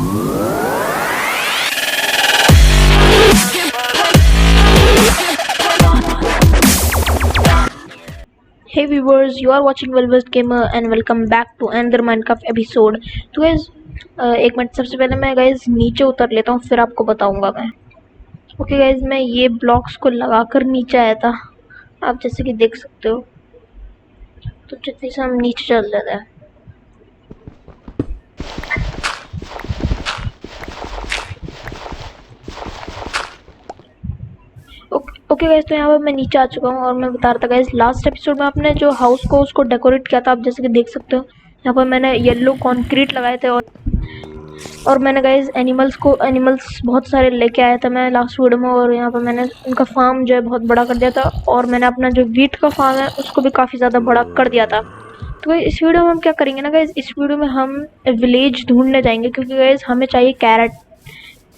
Hey viewers, you are watching Velvet Gamer and welcome back to another Minecraft episode. तो guys, एक minute, सबसे पहले मैं guys नीचे उतर लेता हूँ, फिर आपको बताऊंगा मैं. ओके गाइज, मैं ये ब्लॉक्स को लगाकर नीचे आया था, आप जैसे कि देख सकते हो. तो जल्दी से हम नीचे चल लेते हैं. ओके गाइज, तो यहाँ पर मैं नीचे आ चुका हूँ और मैं बता रहा था गाइज, लास्ट एपिसोड में आपने जो हाउस को उसको डेकोरेट किया था, आप जैसे कि देख सकते हो. यहाँ पर मैंने येलो कंक्रीट लगाए थे और मैंने गाइज एनिमल्स बहुत सारे लेके आया था मैं लास्ट वीडियो में. और यहाँ पर मैंने उनका फार्म जो है बहुत बड़ा कर दिया था और मैंने अपना जो वीट का फार्म है उसको भी काफ़ी ज़्यादा बड़ा कर दिया था. तो गाइज इस वीडियो में हम क्या करेंगे ना गाइज, इस वीडियो में हम विलेज ढूंढने जाएंगे क्योंकि गाइज हमें चाहिए कैरेट.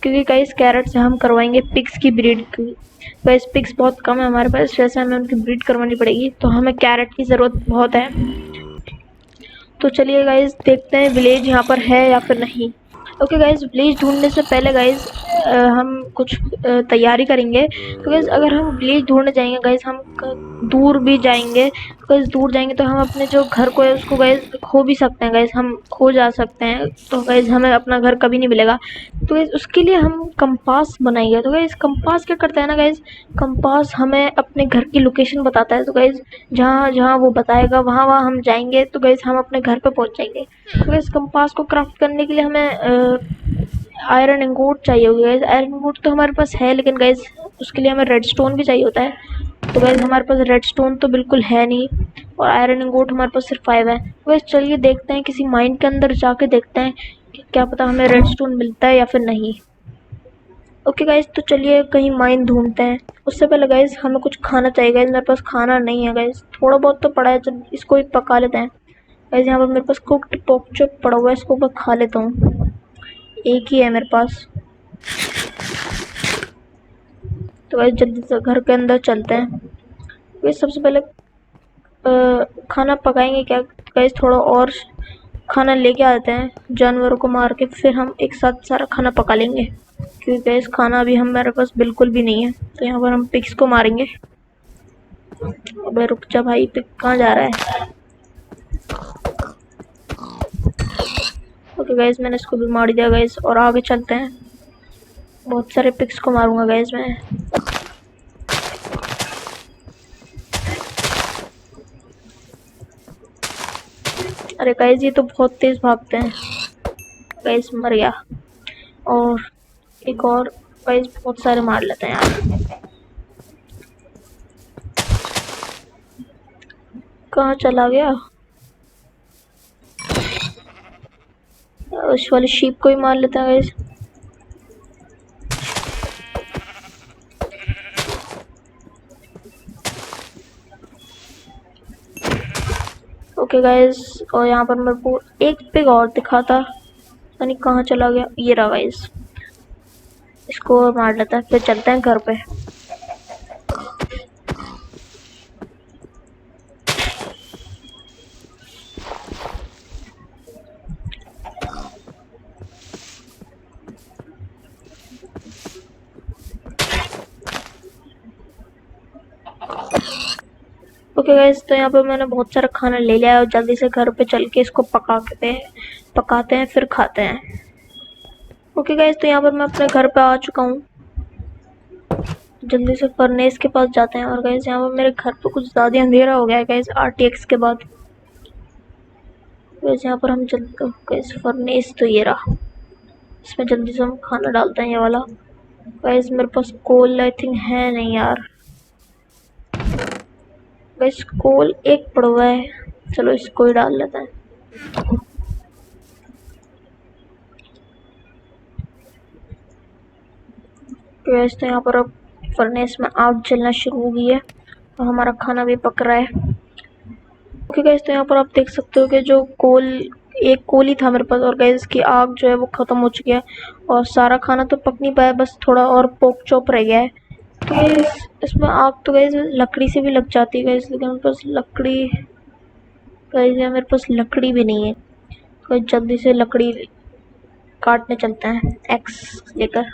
क्योंकि गाइज कैरेट से हम करवाएंगे पिग्स की ब्रीड. गाइज पिग्स बहुत कम है हमारे पास, वैसे हमें उनकी ब्रीड करवानी पड़ेगी, तो हमें कैरेट की ज़रूरत बहुत है. तो चलिए गाइज देखते हैं विलेज यहाँ पर है या फिर नहीं. ओके गाइज, विलेज ढूंढने से पहले गाइज हम कुछ तैयारी करेंगे. तो गाइज अगर हम विलेज ढूंढने जाएंगे गाइज, हम दूर भी जाएंगे. गाइज दूर जाएंगे तो हम अपने जो घर को है उसको गाइज खो भी सकते हैं. गाइज हम खो जा सकते हैं, तो गाइज हमें अपना घर कभी नहीं मिलेगा. तो गाइज उसके लिए हम कंपास बनाएंगे. तो गाइज कंपास क्या करता है ना गाइज, कंपास हमें अपने घर की लोकेशन बताता है. तो गाइज जहाँ जहाँ वो बताएगा वहाँ वहाँ हम जाएंगे, तो गाइज हम अपने घर पे पहुँच जाएंगे. तो गाइज कंपास को क्राफ्ट करने के लिए हमें आयरन इंगोट चाहिए होगी. गाइज आयरन इंगोट तो हमारे पास है, लेकिन गाइज उसके लिए हमें रेडस्टोन भी चाहिए होता है. तो गाइज हमारे पास रेडस्टोन तो बिल्कुल है नहीं और आयरन इंगोट हमारे पास सिर्फ 5 है. तो गाइज चलिए देखते हैं, किसी माइन के अंदर जाके देखते हैं कि क्या पता हमें रेडस्टोन मिलता है या फिर नहीं. ओके गाइज, तो चलिए कहीं माइन ढूंढते हैं. उससे पहले गाइज हमें कुछ खाना चाहिए. गाइज मेरे पास खाना नहीं है गाइज, थोड़ा बहुत तो पड़ा है, चल इसको ही पका लेते हैं. गाइज यहाँ पर मेरे पास कुक्ड पोर्क चॉप पड़ा हुआ है, इसको मैं खा लेता हूँ, एक ही है मेरे पास. तो गाइज जल्दी से घर के अंदर चलते हैं. गाइज सबसे पहले खाना पकाएंगे क्या. गाइज थोड़ा और खाना लेके आते हैं, जानवरों को मार के फिर हम एक साथ सारा खाना पका लेंगे. क्योंकि गाइज खाना अभी हमारे पास बिल्कुल भी नहीं है. तो यहाँ पर हम पिग्स को मारेंगे. अबे रुक जा भाई, पिग कहाँ जा रहा है. ओके गाइज, मैंने इसको भी मार दिया गाइज और आगे चलते हैं. बहुत सारे पिग्स को मारूंगा गाइज मैं. अरे गाइज ये तो बहुत तेज भागते हैं. गाइज मर गया. और एक और गाइज, बहुत सारे मार लेते हैं यार. कहाँ चला गया. उस वाले शीप को ही मार लेते हैं गाइज. ओके गाइज, और यहाँ पर मेरे को एक पिग और दिखा था, पता नहीं कहाँ चला गया. ये रहा गाइज, इसको मार लेता है, फिर चलते हैं घर पे. ओके गाइज, तो यहाँ पे मैंने बहुत सारा खाना ले लिया है और जल्दी से घर पे चल के इसको पकाते हैं फिर खाते हैं. ओके गाइज, तो यहाँ पर मैं अपने घर पे आ चुका हूँ. जल्दी से फर्नेस के पास जाते हैं. और गाइज यहाँ पर मेरे घर पे कुछ ज़्यादा अंधेरा हो गया है गाइज RTX के बाद. गाइज यहाँ पर हम जल्दी, गाइज फर्नेस तो ये रहा, इसमें जल्दी से हम खाना डालते हैं ये वाला. गाइज मेरे पास कोल आई थिंक है नहीं यार. गाइज कोल एक पड़ा हुआ है, चलो इसको ही डाल लेते हैं. गाइज तो यहाँ पर अब फर्नेस में आग जलना शुरू हो गई है और हमारा खाना भी पक रहा है. ओके गाइज, तो यहाँ पर आप देख सकते हो कि जो एक कोल ही था मेरे पास और गाइज की आग जो है वो ख़त्म हो चुकी है और सारा खाना तो पक नहीं पाया, बस थोड़ा और पोक चॉप रह गया है. तो गाइज इसमें आग तो गाइज लकड़ी से भी लग जाती है गाइज, लेकिन मेरे पास लकड़ी, गाइज मेरे पास लकड़ी भी नहीं है. तो जल्दी से लकड़ी काटने चलते हैं एक्स लेकर।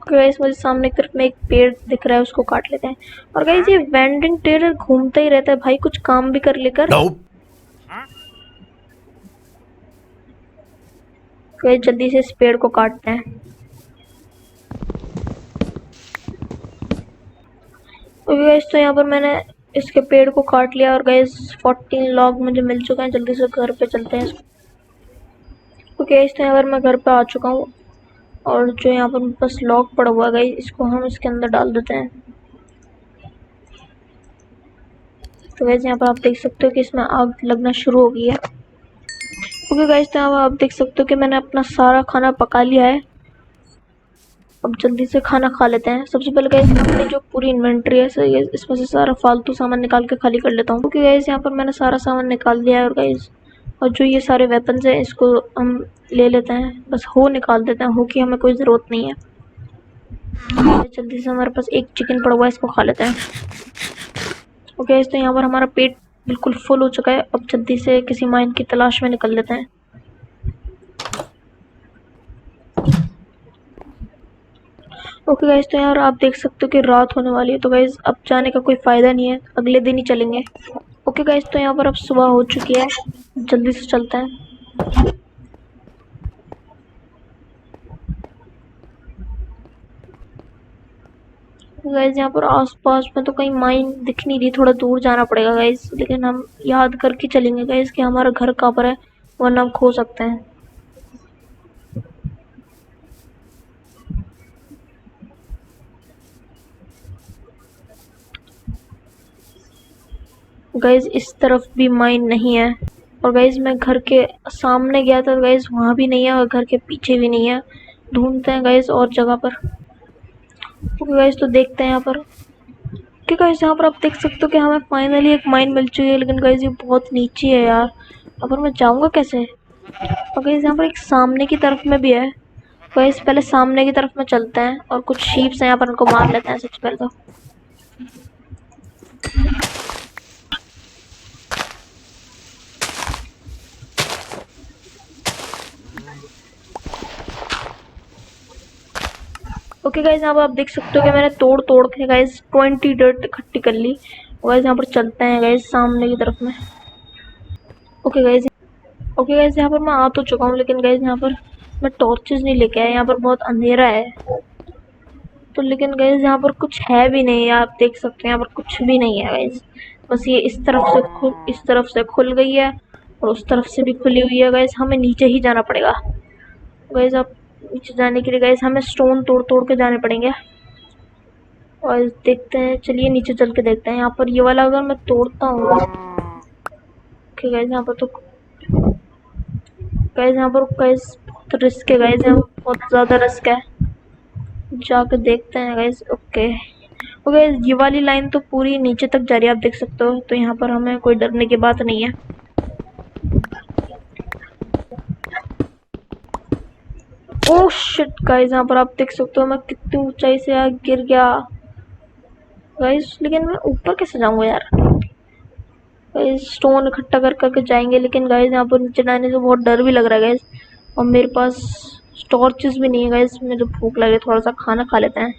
गाइस मुझे सामने की तरफ में एक पेड़ दिख रहा है, उसको काट लेते हैं। और गाइस ये वेंडिंग टेलर घूमता ही रहता है भाई, कुछ काम भी कर लेकर। गाइस जल्दी से इस पेड़ को काटते हैं। ओके गाइस तो यहाँ पर मैंने इसके पेड़ को काट लिया और गाइस 14 लॉग मुझे मिल चुका है। जल्दी से घर पे चलते हैं। ओके गाइस तो यहाँ पर मैं घर पे आ चुका हूँ और जो यहाँ पर मेरे पास लॉक पड़ा हुआ है इसको हम इसके अंदर डाल देते हैं। तो गाइस यहाँ पर आप देख सकते हो कि इसमें आग लगना शुरू हो गई है। ओके गाइस तो यहाँ पर आप देख सकते हो कि मैंने अपना सारा खाना पका लिया है। अब जल्दी से खाना खा लेते हैं। सबसे पहले गाइस अपनी जो पूरी इन्वेंट्री है इसमें से सारा फालतू सामान निकाल के खाली कर लेता हूँ। ओके गाइस यहाँ पर मैंने सारा सामान निकाल दिया है। और गाइस और जो ये सारे वेपन्स हैं इसको हम ले लेते हैं, बस हो निकाल देते हैं, हो की हमें कोई ज़रूरत नहीं है। जल्दी से हमारे पास एक चिकन पड़ा हुआ है, इसको खा लेते हैं। ओके तो यहाँ पर हमारा पेट बिल्कुल फुल हो चुका है। अब जल्दी से किसी माइन की तलाश में निकल लेते हैं। ओके गाइस तो यार आप देख सकते हो कि रात होने वाली है, तो गाइस अब जाने का कोई फ़ायदा नहीं है, अगले दिन ही चलेंगे। ओके गाइस तो यहाँ पर अब सुबह हो चुकी है, जल्दी से चलते हैं। गाइस यहाँ पर आसपास में तो कहीं माइन दिख नहीं रही, थोड़ा दूर जाना पड़ेगा गाइस, लेकिन हम याद करके चलेंगे गाइस कि हमारा घर कहाँ पर है, वरना हम खो सकते हैं। गाइस इस तरफ भी माइन नहीं है। और गाइस मैं घर के सामने गया था गाइस, वहाँ भी नहीं है और घर के पीछे भी नहीं है। ढूंढते हैं गाइस और जगह पर। ओके गाइस तो देखते हैं यहाँ पर कि गाइस यहाँ पर आप देख सकते हो कि हमें फाइनली एक माइन मिल चुकी है, लेकिन गाइस ये बहुत नीचे है यार, यहाँ पर मैं जाऊँगा कैसे। और गाइस यहाँ पर एक सामने की तरफ में भी है। गाइस पहले सामने की तरफ में चलते हैं और कुछ शीप्स हैं यहाँ पर, उनको मार लेते हैं सबसे पहले तो। ओके गाइस यहाँ पर आप देख सकते हो कि मैंने तोड़ तोड़ के गाइस 20 डर्ट इकट्ठी कर ली। गाइस यहाँ पर चलते हैं गाइस सामने की तरफ में। ओके गाइस यहाँ पर मैं आ तो चुका हूँ, लेकिन गाइस यहाँ पर मैं टॉर्चेस नहीं लेके आया, यहाँ पर बहुत अंधेरा है। तो लेकिन गाइस यहाँ पर कुछ है भी नहीं, आप देख सकते हैं यहाँ पर कुछ भी नहीं है गाइस। बस ये इस तरफ से खुल गई है और उस तरफ से भी खुली हुई है गाइस। हमें नीचे ही जाना पड़ेगा गाइस। आप नीचे जाने के लिए गाइस हमें स्टोन तोड़ तोड़ के जाने पड़ेंगे। और देखते हैं, चलिए नीचे चल के देखते हैं। यहाँ पर ये वाला अगर मैं तोड़ता हूँ, ओके गाइस यहाँ पर तो गाइस यहाँ पर गाइस बहुत रिस्क है गाइस, यहाँ पर बहुत ज़्यादा रिस्क है। जाकर देखते हैं गाइस। ओके ये वाली लाइन तो पूरी नीचे तक जा रही है, आप देख सकते हो, तो यहाँ पर हमें कोई डरने की बात नहीं है। ओह शिट गाइस यहाँ पर आप देख सकते हो मैं कितनी ऊंचाई से यहाँ गिर गया गाइस, लेकिन मैं ऊपर कैसे जाऊंगा यार। गाइस स्टोन इकट्ठा कर करके जाएंगे, लेकिन गाइस यहाँ पर नीचे जाने से बहुत डर भी लग रहा है गाइस। और मेरे पास टॉर्चेस भी नहीं है गाइस, मुझे भूख लगे, थोड़ा सा खाना खा लेते हैं।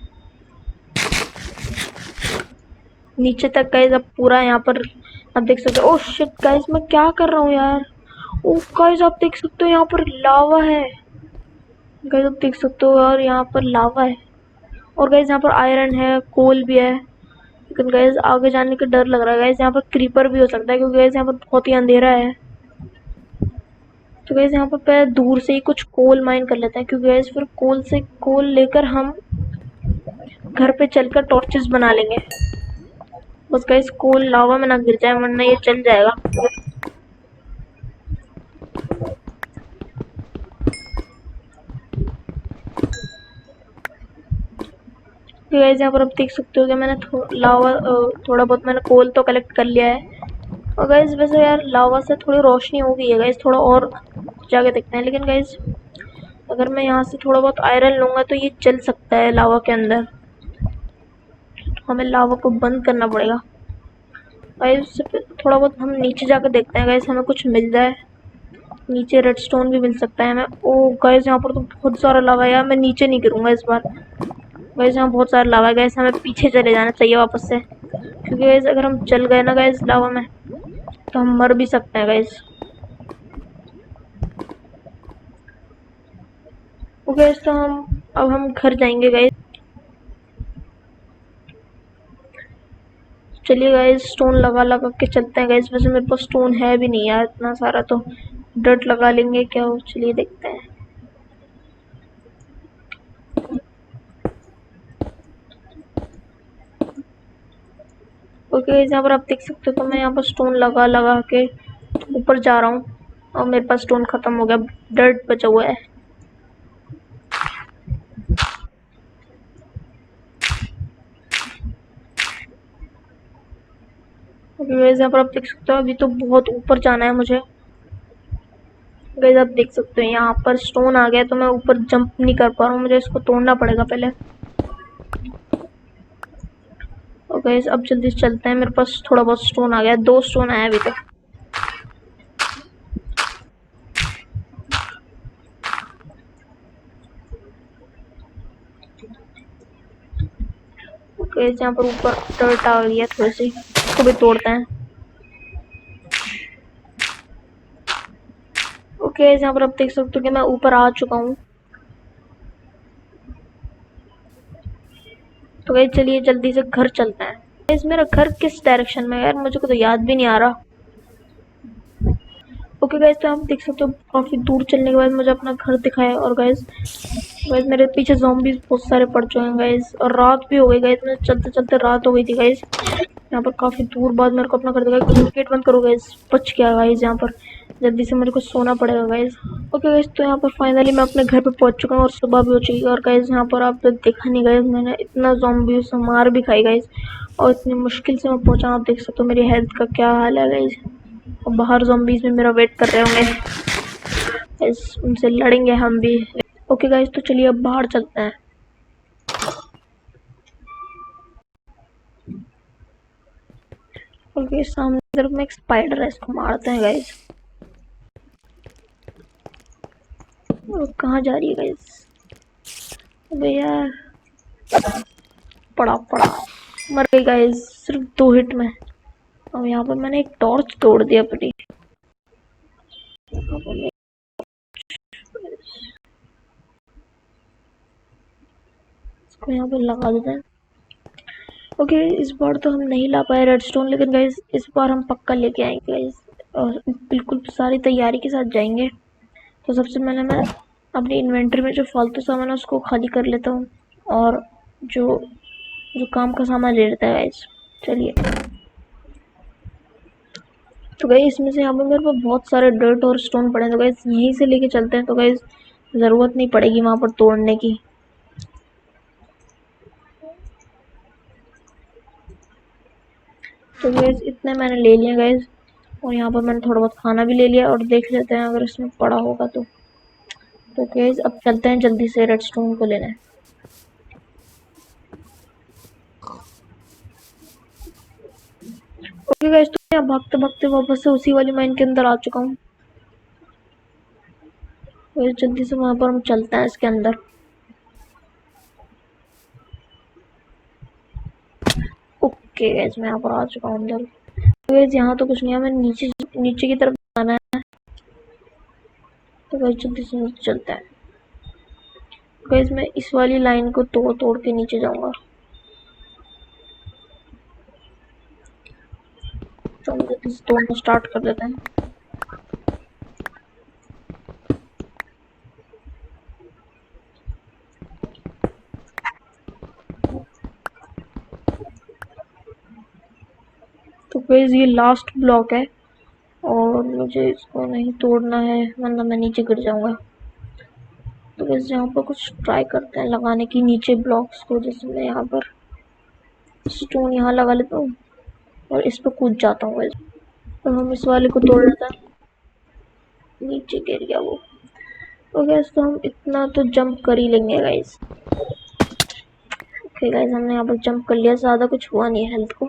नीचे तक गाइस अब पूरा यहाँ पर आप देख सकते हो। ओह शिट गाइस मैं क्या कर रहा हूँ यार। ओह गाइस आप देख सकते हो यहाँ पर लावा है गाइस, आप देख सकते हो यार यहाँ पर लावा है। और गाइस यहाँ पर आयरन है, कोल भी है, लेकिन गाइस आगे जाने का डर लग रहा है गाइस। यहाँ पर क्रीपर भी हो सकता है, क्योंकि गाइस यहाँ पर बहुत ही अंधेरा है। तो गाइस यहाँ पर पहले दूर से ही कुछ कोल माइन कर लेते हैं, क्योंकि गाइस फिर कोल लेकर हम घर पे चलकर टॉर्चेस बना लेंगे। बस गाइस कोल लावा में ना गिर जाए, वरना ये चल जाएगा। गाइस यहाँ पर आप देख सकते हो कि मैंने थोड़ा बहुत मैंने कोल तो कलेक्ट कर लिया है। और गाइस वैसे यार लावा से थोड़ी रोशनी हो गई है गाइस, थोड़ा और जाके देखते हैं। लेकिन गाइस अगर मैं यहाँ से थोड़ा बहुत आयरन लूँगा तो ये चल सकता है लावा के अंदर। हमें लावा को बंद करना पड़ेगा गाइस। थोड़ा बहुत हम नीचे जाकर देखते हैं गाइस, हमें कुछ मिल जाए। नीचे रेडस्टोन भी मिल सकता है हमें। ओ गाइस यहाँ पर तो बहुत सारा लावा है यार, मैं नीचे नहीं गिरूंगा इस बार। गाइस यहाँ बहुत सारा लावा है गाइस, हमें पीछे चले जाना चाहिए वापस से, क्योंकि गाइस अगर हम चल गए ना गाइस लावा में तो हम मर भी सकते हैं गाइस। ओके गाइस, तो हम घर जाएंगे गाइस। चलिए गाइस स्टोन लगा लगा के चलते हैं गाइस। वैसे मेरे पास स्टोन है भी नहीं यार इतना सारा, तो डर्ट लगा लेंगे क्या हो। चलिए देखते हैं। ओके गाइस यहाँ पर आप देख सकते हो, तो मैं यहाँ पर स्टोन लगा लगा के ऊपर जा रहा हूँ और मेरे पास स्टोन खत्म हो गया, डर्ट बचा हुआ है। ओके गाइस यहाँ पर आप देख सकते हो, अभी तो बहुत ऊपर जाना है मुझे। गाइस आप देख सकते हो यहाँ पर स्टोन आ गया, तो मैं ऊपर जंप नहीं कर पा रहा हूँ, मुझे इसको तोड़ना पड़ेगा पहले। ओके गाइस अब जल्दी से चलते हैं, मेरे पास थोड़ा बहुत स्टोन आ गया, 2 स्टोन आया अभी तक। ओके यहाँ पर ऊपर डर्ट आ गई है थोड़ी सी, इसको भी तोड़ते हैं। ओके यहाँ पर आप देख सकते हो कि मैं ऊपर आ चुका हूँ। तो गाइस चलिए जल्दी से घर चलते हैं। गाइस मेरा घर किस डायरेक्शन में है यार, मुझे को तो याद भी नहीं आ रहा। ओके गाइस तो आप देख सकते हो काफी दूर चलने के बाद मुझे अपना घर दिखाया। और गाइस गाइस मेरे पीछे ज़ॉम्बीज़ बहुत सारे पड़ चुके हैं गाइस, और रात भी हो गई गाइस, मैं चलते चलते रात हो गई थी गाइस। यहाँ पर काफी दूर बाद मेरे को अपना घर दिखाया। गेट बंद करो गाइस, बच गया गाइस यहाँ पर, जल्दी से मेरे को सोना पड़ेगा गाइस। ओके गाइस तो यहाँ पर फाइनली मैं अपने घर पे पहुंच चुका हूँ और सुबह भी हो चुकी है। और गाइस यहाँ पर आप देखा नहीं गाइस, मैंने इतना ज़ॉम्बीज़ से मार भी खाई गाइस, और इतनी मुश्किल से मैं पहुंचा। आप देख सकते हो मेरी हेल्थ का क्या हाल है गाइस, और बाहर ज़ॉम्बीज़ भी मेरा वेट कर रहे होंगे गाइस, उनसे लड़ेंगे हम भी। ओके गाइस तो चलिए अब बाहर चलते हैं। ओके सामने तरफ में एक स्पाइडर है, इसको मारते हैं गाइस। कहाँ जा रही है गाइस? अबे यार, पड़ा पड़ा, मर गई गाइस सिर्फ 2 हिट में। और यहाँ पर मैंने एक टॉर्च तोड़ दिया अपनी। इसको यहाँ पर लगा देते हैं। ओके इस बार तो हम नहीं ला पाए रेडस्टोन, लेकिन गाइस इस बार हम पक्का लेके आएंगे गाइस, और बिल्कुल सारी तैयारी के साथ जाएंगे। तो सबसे पहले मैं अपनी इन्वेंटरी में जो फालतू सामान है उसको खाली कर लेता हूँ, और जो जो काम का सामान ले लेता है गाइस। चलिए तो गाइस इसमें से यहाँ पर मेरे पास बहुत सारे डर्ट और स्टोन पड़े हैं, तो गाइस यहीं से लेके चलते हैं, तो गाइस ज़रूरत नहीं पड़ेगी वहाँ पर तोड़ने की। तो गाइस इतने मैंने ले लिया गाइस, और यहाँ पर मैंने थोड़ा बहुत खाना भी ले लिया, और देख लेते हैं अगर इसमें पड़ा होगा तो। गाइस अब चलते हैं जल्दी से रेडस्टोन को लेने। ओके गाइस तो मैं भागते भागते वापस से उसी वाली माइन के अंदर आ चुका हूँ। गाइस जल्दी से वहाँ पर हम चलते हैं इसके अंदर। ओके गाइस मैं यहाँ पर आ चुका हूँ अंदर। गाइस यहाँ तो कुछ नहीं है, हमें नीचे नीचे की तरफ जाना है। तो गाइस जल्दी से चलते हैं। गाइस मैं इस वाली लाइन को तोड़ तोड़ के नीचे जाऊंगा। तो हम जल्दी से तोड़ना स्टार्ट कर देते हैं। तो गाइस ये लास्ट ब्लॉक है, और मुझे इसको नहीं तोड़ना है वरना मैं नीचे गिर जाऊंगा। तो गाइस यहाँ पर कुछ ट्राई करते हैं लगाने की नीचे ब्लॉक्स को। जैसे मैं यहाँ पर स्टोन यहाँ लगा लेता हूँ और इस पर कूद जाता हूँ। तो हम इस वाले को तोड़ लेते हैं, नीचे गिर गया वो। तो गैस तो हम इतना तो जंप कर ही लेंगे गाइस। ओके गाइस, हमने यहाँ पर जंप कर लिया, ज़्यादा कुछ हुआ नहीं है हेल्थ को।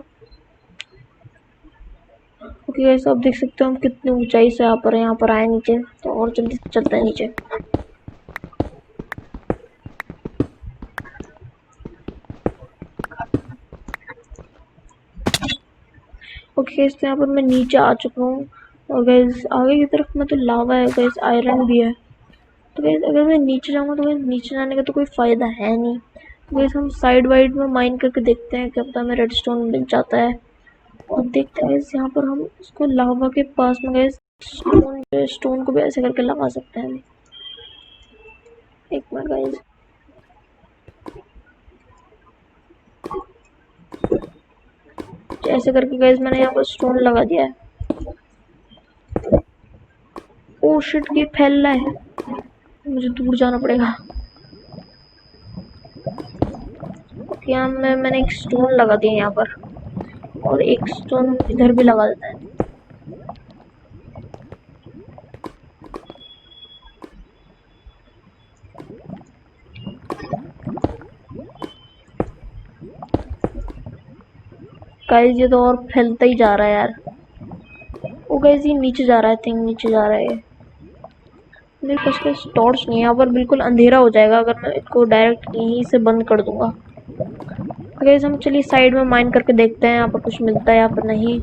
ओके गाइस, आप देख सकते हो हम कितनी ऊंचाई से यहाँ पर आए नीचे, तो और जल्दी से चलते हैं नीचे। ओके गाइस, तो यहाँ पर मैं नीचे आ चुका हूँ और गाइस आगे की तरफ में तो लावा है गाइस, आयरन भी है। तो गाइस अगर मैं नीचे जाऊँगा तो गाइस नीचे जाने का तो कोई फ़ायदा है नहीं। तो गाइस हम साइड वाइड में माइन करके देखते हैं, क्या पता हमें रेडस्टोन मिल जाता है। और देखते हैं गाइस, यहाँ पर हम उसको लावा के पास में गाइस स्टोन को भी ऐसे करके लगा सकते हैं। एक मिनट गाइस, ऐसे करके गाइस मैंने यहाँ पर स्टोन लगा दिया है। ओ शिट, ये फैल रहा है, मुझे दूर जाना पड़ेगा। यहाँ मैंने एक स्टोन लगा दिया यहाँ पर, और एक स्टोन इधर भी लगा देता है। गाइस ये तो और फैलता ही जा रहा है यार। ओ गाइस ये नीचे जा रहा है, थिंक नीचे जा रहा है। मेरे पास कोई टॉर्च नहीं है, यहाँ पर बिल्कुल अंधेरा हो जाएगा अगर मैं इसको डायरेक्ट यहीं से बंद कर दूंगा। गाइस हम चलिए साइड में माइन करके देखते हैं, यहाँ पर कुछ मिलता है, यहाँ पर नहीं।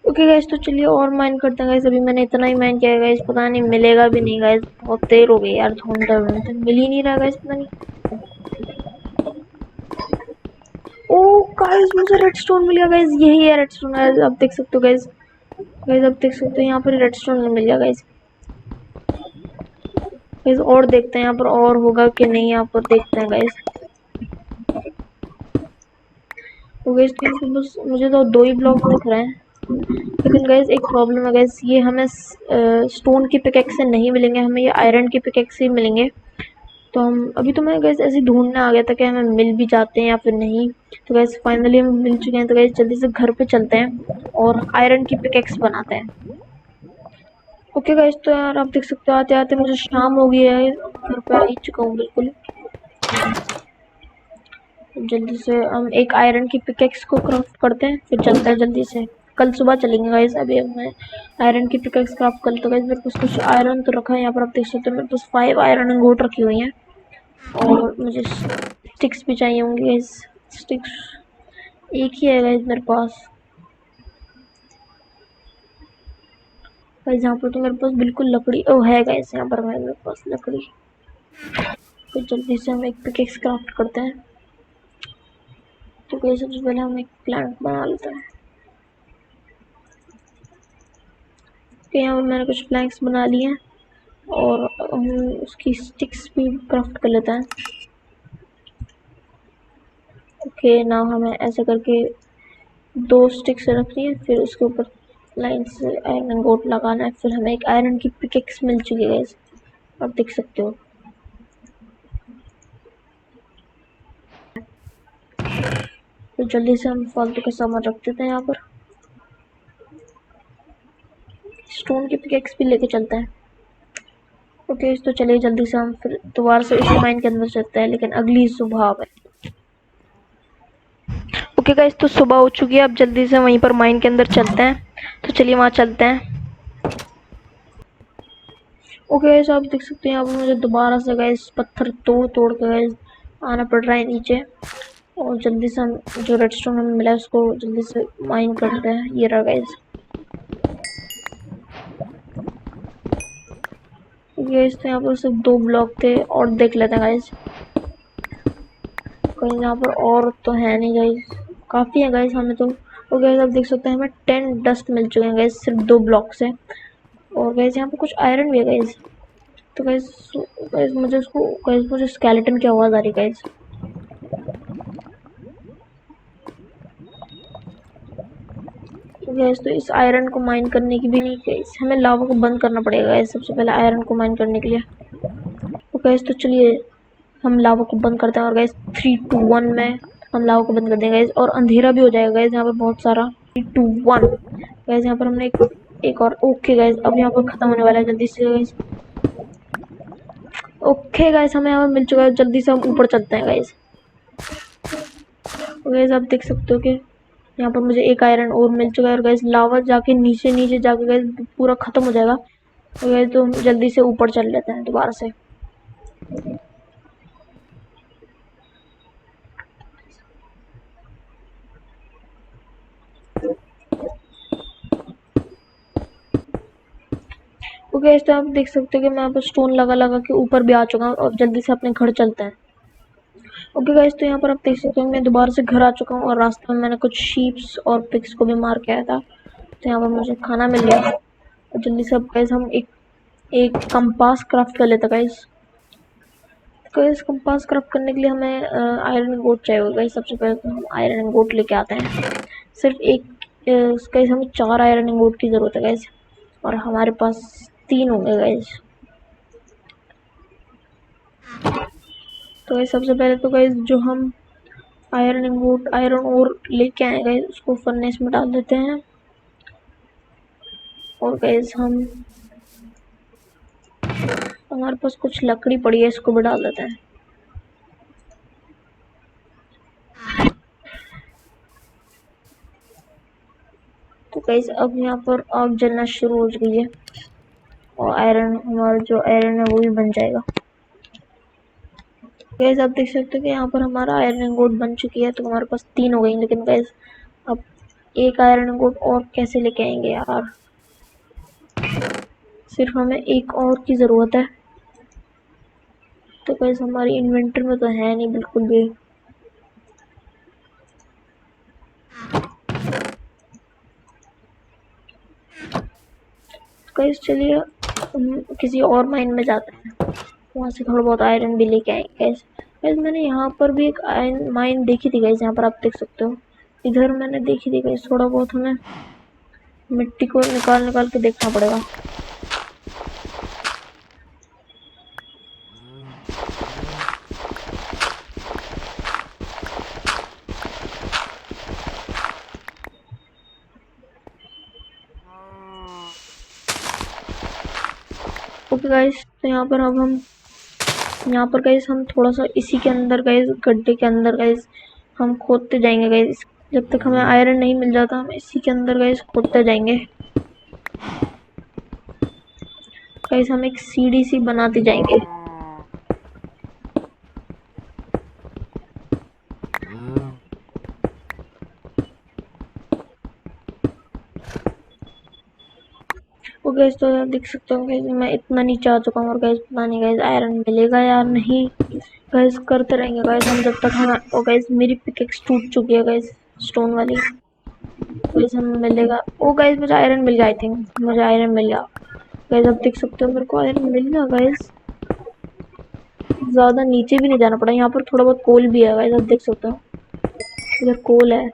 ओके गाइस, तो चलिए और माइन करते हैं गाइस। अभी मैंने इतना ही माइन किया है गाइस, पता नहीं मिलेगा भी नहीं गाइस, बहुत देर हो गई यार, ढूंढते मिल ही नहीं रहा गाइस, पता नहीं। ओ गाइस मुझे रेडस्टोन मिल गया गाइस, यही है रेडस्टोन गाइस, आप देख सकते हो गाइस। गाइस आप देख सकते हो यहाँ पर रेडस्टोन मिल गया गाइस। गाइस और देखते हैं यहाँ पर और होगा कि नहीं, यहाँ पर देखते हैं गाइस। तो गाइस बस मुझे तो 2 ही ब्लॉक दिख रहे हैं, लेकिन गाइस एक प्रॉब्लम है गाइस, ये हमें स्टोन की पिकेक्स से नहीं मिलेंगे, हमें ये आयरन की पिकेक्स ही मिलेंगे। तो हम अभी तो मैं गाइस ऐसे ढूंढने आ गया था कि हमें मिल भी जाते हैं या फिर नहीं। तो गाइस फाइनली हम मिल चुके हैं, तो गाइस जल्दी से घर पे चलते हैं और आयरन की पिकेक्स बनाते हैं। ओके गाइस, तो यार आप देख सकते हो आते आते मुझे शाम हो गई है, घर पे आ ही चुका हूँ बिल्कुल। जल्दी से हम एक आयरन की पिकेक्स को क्राफ्ट करते हैं, फिर चलते हैं जल्दी से। कल सुबह चलेंगे गाइस, अभी मैं आयरन की पिकेक्स क्राफ्ट कर। तो गाइस मेरे पास कुछ आयरन तो रखा है यहाँ पर, आप देख सकते हो मेरे पास 5 आयरन इंगोट रखी हुई हैं, और मुझे स्टिक्स भी चाहिए होंगे गाइस। स्टिक्स एक ही है गाइस मेरे पास। गाइस यहाँ पर तो मेरे पास बिल्कुल लकड़ी ओ है गाइस, यहाँ पर मेरे पास लकड़ी। तो जल्दी से हम एक पिकेक्स क्राफ्ट करते हैं। तो गाइस सबसे पहले हम एक प्लांट बना लेते हैं। तो यहाँ पर मैंने कुछ प्लैंक्स बना लिए हैं, और हम उसकी स्टिक्स भी क्राफ्ट कर लेते हैं। ओके ना, हमें ऐसे करके 2 स्टिक्स रखनी है, फिर उसके ऊपर लाइन से आयरन गोट लगाना है, फिर हमें एक आयरन की पिकेक्स मिल चुकी है गाइस, आप देख सकते हो। तो जल्दी से हम फालतू का सामान रख देते हैं यहाँ पर, स्टोन की पिकेक्स भी लेके चलते हैं। ओके तो चलिए जल्दी से हम फिर दोबारा से इस माइन के अंदर चलते हैं, लेकिन अगली सुबह में। ओके गाइस, तो सुबह हो चुकी है, अब जल्दी से वहीं पर माइन के अंदर चलते हैं। तो चलिए वहाँ चलते हैं। ओके गाइस, आप देख सकते हैं यहाँ पर मुझे दोबारा से गाइस पत्थर तोड़ तोड़ के गाइस आना पड़ रहा है नीचे, और जल्दी से हम जो रेडस्टोन हमें मिला है उसको जल्दी से माइन करते हैं। ये रहा गाइस, गाइस तो यहाँ पर सिर्फ 2 ब्लॉक थे, और देख लेते हैं गाइस कहीं यहाँ पर और तो है नहीं गाइस, काफ़ी है गाइस हमें तो। और गाइस आप देख सकते हैं हमें 10 डस्ट मिल चुके हैं गाइस सिर्फ 2 ब्लॉक से, और गाइस यहाँ पर कुछ आयरन भी है गाइस। तो गाइस मुझे उसको गाइस मुझे स्केलेटन की आवाज़ आ रही है गाइस। गैस तो इस आयरन को माइन करने की भी नहीं गैस, हमें लावा को बंद करना पड़ेगा गैस सबसे पहले आयरन को माइन करने के लिए। तो गैस तो चलिए हम लावा को बंद करते हैं और गाइस 3 2 1 में हम लावा को बंद कर देंगे गाइस, और अंधेरा भी हो जाएगा गाइस यहाँ पर बहुत सारा। 3 2 1 गाइस, यहाँ पर हमने एक और। ओके गाइस, अब यहाँ पर खत्म होने वाला है, जल्दी से गाइस। ओके गाइस, हमें यहाँ पर मिल चुका है, जल्दी से हम ऊपर चलते हैं गाइस। गाइस आप देख सकते हो कि यहाँ पर मुझे एक आयरन और मिल चुका है, और गाइस लावा जाके नीचे नीचे जाके गाइस पूरा खत्म हो जाएगा। तो गाइस तो जल्दी से ऊपर चल लेते हैं दोबारा से। ओके गाइस, तो आप देख सकते हो कि मैं यहाँ पर स्टोन लगा लगा के ऊपर भी आ चुका हूँ, और जल्दी से अपने घर चलते हैं। ओके गाइस, तो यहाँ पर आप देख सकते हो मैं दोबारा से घर आ चुका हूँ, और रास्ते में मैंने कुछ शीप्स और पिग्स को भी मार के आया था, तो यहाँ पर मुझे खाना मिल गया। और जल्दी से अब गाइस हम एक कंपास क्राफ्ट कर लेते हैं गाइस। तो इस कंपास क्राफ्ट करने के लिए हमें आयरन गोट चाहिए गाइस। सबसे पहले तो हम आयरन गोट लेके आते हैं। सिर्फ एक गाइस हमें 4 आयरन गोट की ज़रूरत है गाइस, और हमारे पास 3 होंगे गाइस। तो गाइस सबसे पहले तो गाइस जो हम आयरन और लेके आए गाइस, उसको फर्नेस में डाल देते हैं। और गाइस हमारे पास कुछ लकड़ी पड़ी है, इसको भी डाल देते हैं। तो गाइस अब यहाँ पर आग जलना शुरू हो गई है, और हमारा जो आयरन है वो भी बन जाएगा। गाइस आप देख सकते हो कि यहाँ पर हमारा आयरन गोट बन चुकी है, तो हमारे पास 3 हो गई। लेकिन गाइस अब एक आयरन गोट और कैसे लेके आएंगे यार, सिर्फ हमें एक और की ज़रूरत है। तो गाइस हमारी इन्वेंटरी में तो है नहीं बिल्कुल भी। गाइस चलिए किसी और माइन में जाते हैं, वहाँ से थोड़ा बहुत आयरन भी लेके आएंगे गाइस। गाइस मैंने यहाँ पर भी एक आयरन माइन देखी थी गाइस, यहाँ पर आप देख सकते हो, इधर मैंने देखी थी गाइस। थोड़ा बहुत हमें मिट्टी को निकाल निकाल के देखना पड़ेगा। ओके गाइस, तो यहाँ पर गाइस हम थोड़ा सा इसी के अंदर गाइस, गड्ढे के अंदर गाइस हम खोदते जाएंगे गाइस। जब तक हमें आयरन नहीं मिल जाता हम इसी के अंदर गाइस खोदते जाएंगे गाइस। हम एक सीढ़ी सी बनाते जाएंगे। वो गाइस तो देख सकते हो गाइस मैं इतना नीचे आ चुका हूँ, और गाइस पता नहीं गाइस आयरन मिलेगा या नहीं। गाइस करते रहेंगे गाइस हम जब तक हमें। ओ गाइस मेरी पिकेक्स टूट चुकी है गाइस, स्टोन वाली। गाइस हमें मिलेगा। ओ गाइस मुझे आयरन मिल गया, आई थिंक मुझे आयरन मिल गया गाइस। आप देख सकते हो मेरे को आयरन मिल गया गाइस। ज़्यादा नीचे भी नहीं जाना पड़ा। यहाँ पर थोड़ा बहुत कोल भी है गाइस, आप देख सकते हो इधर कोल है,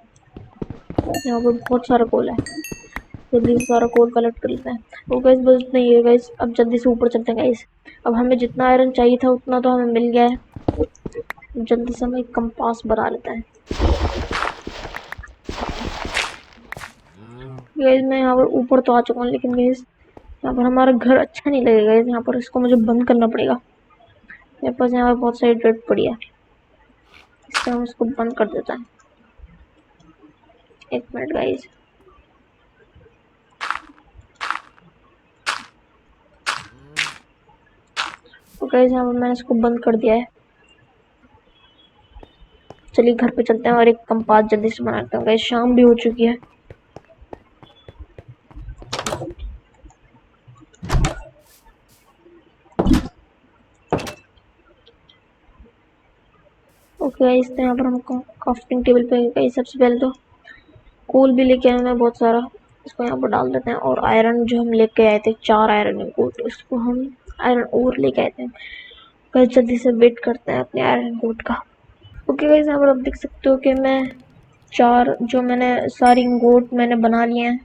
यहाँ पर बहुत सारा कोल है। जल्दी से सारा कोल कलेक्ट कर लेते हैं। वो गाइस बस नहीं है गाइस, अब जल्दी से ऊपर चलते हैं गाइस। अब हमें जितना आयरन चाहिए था उतना तो हमें मिल गया है। जल्दी से हम एक कंपास बना लेते हैं गाइस। मैं यहाँ पर ऊपर तो आ चुका हूँ, लेकिन गाइस यहाँ पर हमारा घर अच्छा नहीं लगेगा गाइस। यहाँ पर इसको मुझे बंद करना पड़ेगा। मेरे पास यहाँ पर बहुत सारी डेट पड़ी है, इससे हम इसको बंद कर देते हैं। 1 मिनट गाइस। तो गाइस यहाँ पर मैंने इसको बंद कर दिया है। चलिए घर पे चलते हैं और एक कंपास जल्दी से बनाते हैं गाइस। शाम भी हो चुकी है। ओके गाइस, तो यहाँ पर हम क्राफ्टिंग टेबल पे गाइस सबसे पहले तो कोल भी लेके आए मैं बहुत सारा, इसको यहाँ पर डाल देते हैं। और आयरन जो हम लेके आए थे 4 आयरन कोट, इसको हम आयरन और लेके आए थे गाइस। जल्दी से वेट करते हैं अपने आयरन कोट का। ओके गाइस, यहाँ पर आप देख सकते हो कि मैंने सारी गोट मैंने बना लिए हैं।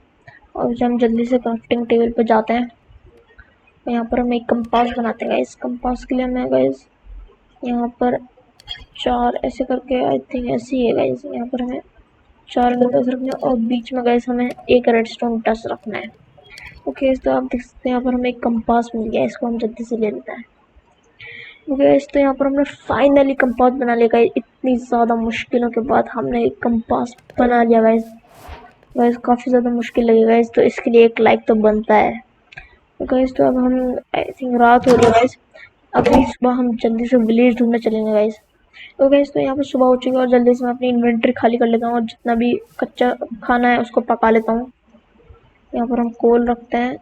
और हम जल्दी से क्राफ्टिंग टेबल पे जाते हैं। यहाँ पर हम एक कंपास बनाते हैं गाइस। कंपास के लिए हमें गाइस यहाँ पर 4 ऐसे करके, आई थिंक ऐसे ही है गाइस। यहाँ पर हमें 4 विंडोज रखने हैं और बीच में गाइस हमें एक रेडस्टोन डस्ट रखना है। ओके तो आप देख सकते हैं यहाँ पर हमें एक कंपास मिल गया, इसको हम जल्दी से ले लेते हैं। ओके तो यहाँ पर हमने फाइनली कंपास बना लिया गाइस। इतनी ज़्यादा मुश्किलों के बाद हमने एक कंपास बना लिया गाइस। गाइस काफ़ी ज़्यादा मुश्किल लगी गाइस, तो इसके लिए एक लाइक तो बनता है। गाइस तो अब हम आई थिंक रात हो रही है गाइस। अभी सुबह हम जल्दी से विलेज ढूंढने चलेंगे गाइस। तो गाइस तो यहाँ पर सुबह हो चुकी है और जल्दी से मैं अपनी इन्वेंट्री खाली कर लेता हूँ और जितना भी कच्चा खाना है उसको पका लेता हूँ। यहाँ पर हम कोल रखते हैं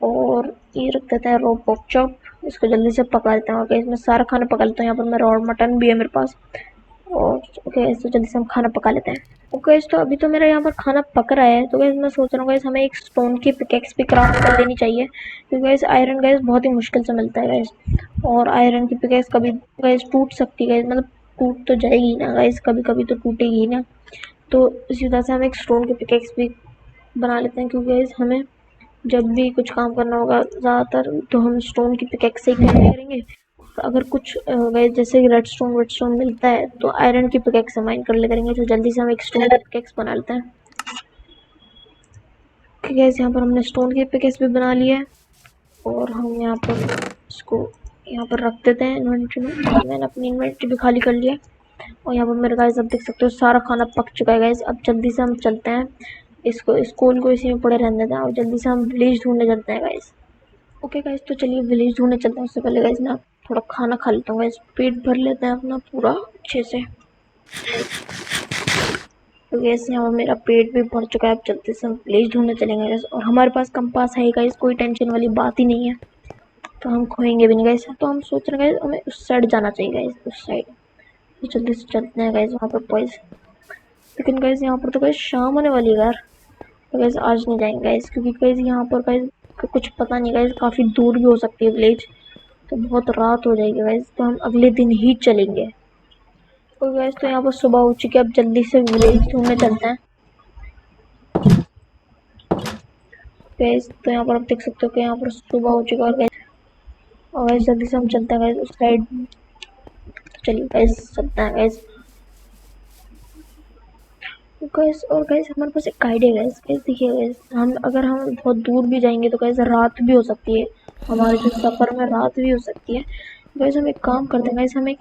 और ये रख देते हैं रो पोक चॉप, इसको जल्दी से पका लेते हैं। और इसमें सारा खाना पका लेता हूँ। यहाँ पर मेरा और मटन भी है मेरे पास। और ओके तो जल्दी से हम खाना पका लेते हैं। ओके तो अभी तो मेरा यहाँ पर खाना पक रहा है। तो गैस मैं सोच रहा हूँ गैस हमें एक स्टोन की पिकेक्स भी क्राफ्ट कर लेनी चाहिए, क्योंकि गैस आयरन गैस बहुत ही मुश्किल से मिलता है गैस। और आयरन की पिकेक्स कभी गैस टूट सकती है गैस, मतलब टूट तो जाएगी ना गैस, कभी कभी तो टूटेगी ना। तो इसी वजह से हम एक स्टोन की पिकेक्स भी बना लेते हैं, क्योंकि गैस हमें जब भी कुछ काम करना होगा ज़्यादातर तो हम स्टोन की पिकेक्स से ही काम करेंगे। अगर कुछ जैसे रेडस्टोन मिलता है तो आयरन की पिकेक्स से माइन कर ले करेंगे। तो जल्दी से हम एक स्टोन की पिकेक्स बना लेते हैं। ठीक है यहाँ पर हमने स्टोन की पिकेक्स भी बना ली है और हम यहाँ पर इसको यहाँ पर रख देते हैं इन्वेंट्री में। मैंने अपनी इन्वेंट्री भी खाली कर लिया और यहाँ पर मेरे गाइस अब देख सकते हो सारा खाना पक चुका है गाइस। अब जल्दी से हम चलते हैं, इसको स्कूल को इसी में पड़े रहने देते हैं और जल्दी से हम विलेज ढूंढने चलते हैं गाइस। ओके गाइस तो चलिए विलेज ढूंढने चलते हैं। उससे पहले गाइस मैं थोड़ा खाना खा लेता हूँ गाइस, पेट भर लेते हैं अपना पूरा अच्छे से। तो गैस यहाँ पर मेरा पेट भी भर चुका है। अब चलते से हम विलेज ढूंढने चलेंगे गाइस और हमारे पास कंपास है गाइस, कोई टेंशन वाली बात ही नहीं है। तो हम खोएंगे भी नहीं गाइस। तो हम सोच रहे हैं गाइस हमें उस साइड जाना चाहिए गाइस, उस साइड। तो जल्दी से चलते हैं गाइस वहाँ पर गाइस। लेकिन गाइस यहाँ पर तो गाइस शाम होने वाली है यार। तो गाइस आज नहीं जाएंगे गाइस, क्योंकि गाइस यहाँ पर गाइस कुछ पता नहीं गाइस, काफ़ी दूर भी हो सकती है विलेज, तो बहुत रात हो जाएगी गाइस। तो हम अगले दिन ही चलेंगे। तो गाइस तो यहाँ पर सुबह हो चुकी है। अब जल्दी से विलेज ढूंढने चलते हैं गाइस। तो यहाँ पर आप देख सकते हो कि यहाँ पर सुबह हो चुका है और गाइस जल्दी से हम चलते हैं गाइस उस साइड। चलिए गाइस चलते हैं गाइस। गाइस और गाइस हमारे पास एक आइडिया गाइस। गाइस देखिए गाइस, हम अगर हम बहुत दूर भी जाएंगे तो गाइस रात भी हो सकती है, हमारे जो सफ़र में रात भी हो सकती है। गाइस हम एक काम करते हैं गाइस, हम एक